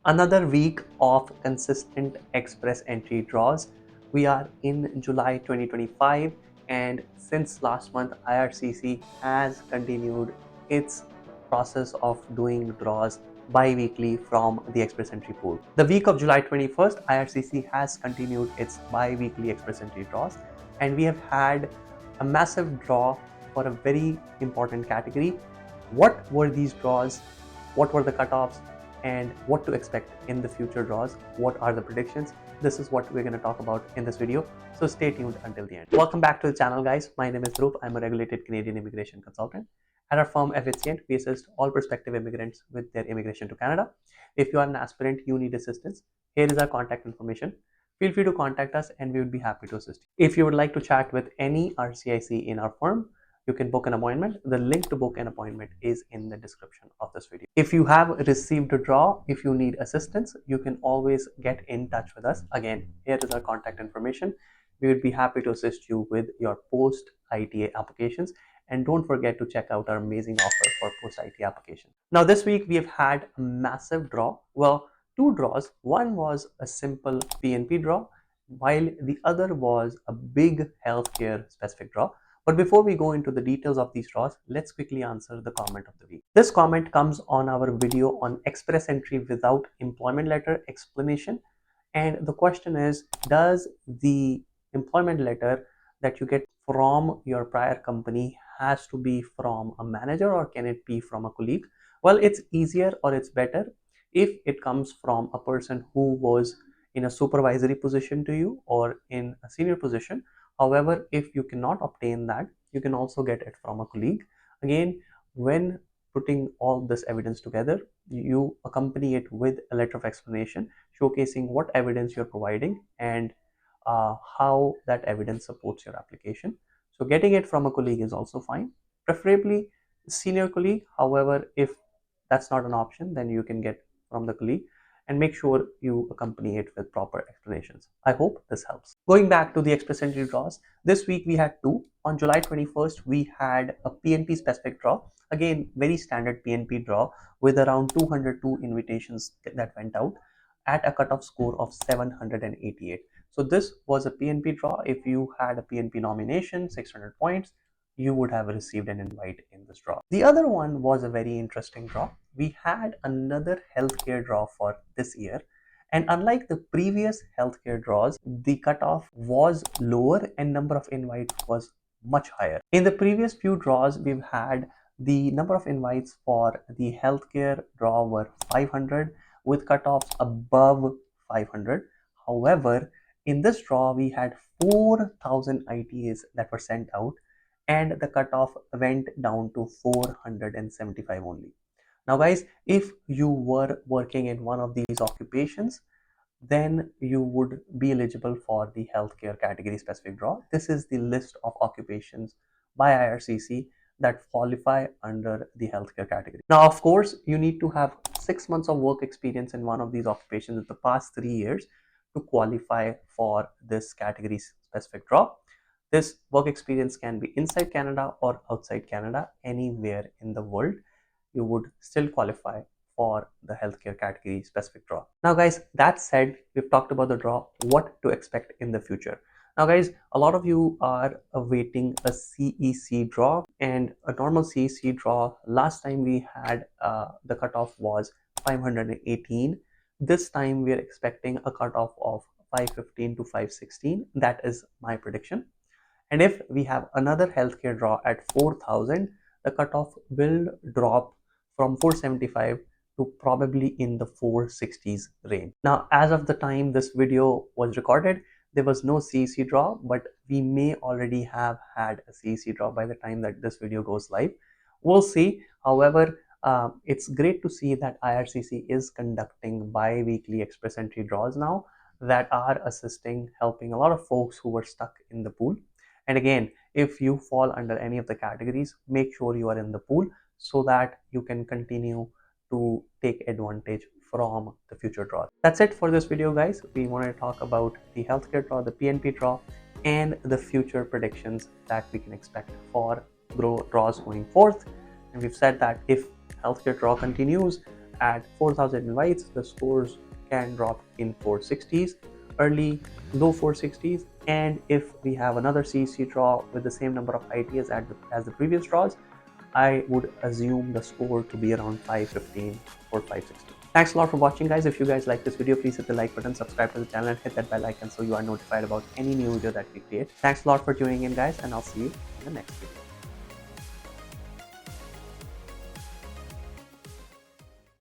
Another week of consistent express entry draws. We are in July 2025, and since last month, IRCC has continued its process of doing draws bi-weekly from the express entry pool. The week of July 21st, IRCC has continued its bi-weekly express entry draws, and we have had a massive draw for a very important category. What were these draws? What were the cutoffs? And what to expect in the future draws? What are the predictions? This is what we're going to talk about in this video. So stay tuned until the end. Welcome back to the channel, guys. My name is Dhruv. I'm a regulated Canadian immigration consultant. At our firm Effizient, we assist all prospective immigrants with their immigration to Canada. If you are an aspirant, you need assistance, here is our contact information. Feel free to contact us and we would be happy to assist you. If you would like to chat with any RCIC in our firm, you can book an appointment. The link to book an appointment is in the description of this video. If you have received a draw, if you need assistance, you can always get in touch with us. Again, here is our contact information. We would be happy to assist you with your post ITA applications. And don't forget to check out our amazing offer for post ITA application. Now, this week we have had a massive draw. Well, two draws. One was a simple PNP draw, while the other was a big healthcare specific draw. But before we go into the details of these draws, let's quickly answer the comment of the week. This comment comes on our video on express entry without employment letter explanation. And the question is, does the employment letter that you get from your prior company has to be from a manager, or can it be from a colleague? Well, it's easier or it's better if it comes from a person who was in a supervisory position to you or in a senior position. However, if you cannot obtain that, you can also get it from a colleague. Again, when putting all this evidence together, you accompany it with a letter of explanation showcasing what evidence you're providing and how that evidence supports your application. So getting it from a colleague is also fine, preferably senior colleague. However, if that's not an option, then you can get from the colleague, and make sure you accompany it with proper explanations. I hope this helps. Going back to the express entry draws, this week we had two. On July 21st, we had a PNP specific draw. Again, very standard PNP draw with around 202 invitations that went out at a cutoff score of 788. So this was a PNP draw. If you had a PNP nomination, 600 points, you would have received an invite in this draw. The other one was a very interesting draw. We had another healthcare draw for this year, and unlike the previous healthcare draws, the cutoff was lower and number of invites was much higher. In the previous few draws, we've had the number of invites for the healthcare draw were 500 with cutoffs above 500. However, in this draw, we had 4,000 ITAs that were sent out, and the cutoff went down to 475 only. Now, guys, if you were working in one of these occupations, then you would be eligible for the healthcare category specific draw. This is the list of occupations by IRCC that qualify under the healthcare category. Now, of course, you need to have 6 months of work experience in one of these occupations in the past 3 years to qualify for this category specific draw. This work experience can be inside Canada or outside Canada, anywhere in the world. You would still qualify for the healthcare category specific draw. Now, guys, that said, we've talked about the draw, what to expect in the future. Now, guys, a lot of you are awaiting a CEC draw, and a normal CEC draw, last time we had the cutoff was 518. This time we are expecting a cutoff of 515 to 516. That is my prediction. And if we have another healthcare draw at 4,000, the cutoff will drop from 475 to probably in the 460s range. Now, as of the time this video was recorded, there was no CEC draw, but we may already have had a CEC draw by the time that this video goes live. We'll see. However, it's great to see that IRCC is conducting bi-weekly express entry draws now that are assisting, helping a lot of folks who were stuck in the pool. And again, if you fall under any of the categories, make sure you are in the pool so that you can continue to take advantage from the future draws. That's it for this video, guys. We want to talk about the healthcare draw, the PNP draw, and the future predictions that we can expect for draws going forth. And we've said that if healthcare draw continues, at 4,000 invites, the scores can drop in 460s, early low 460s. And if we have another CEC draw with the same number of ITs as the previous draws, I would assume the score to be around 515 or 516. Thanks a lot for watching, guys. If you guys like this video, please hit the like button, subscribe to the channel, and hit that bell icon so you are notified about any new video that we create. Thanks a lot for tuning in, guys, and I'll see you in the next video.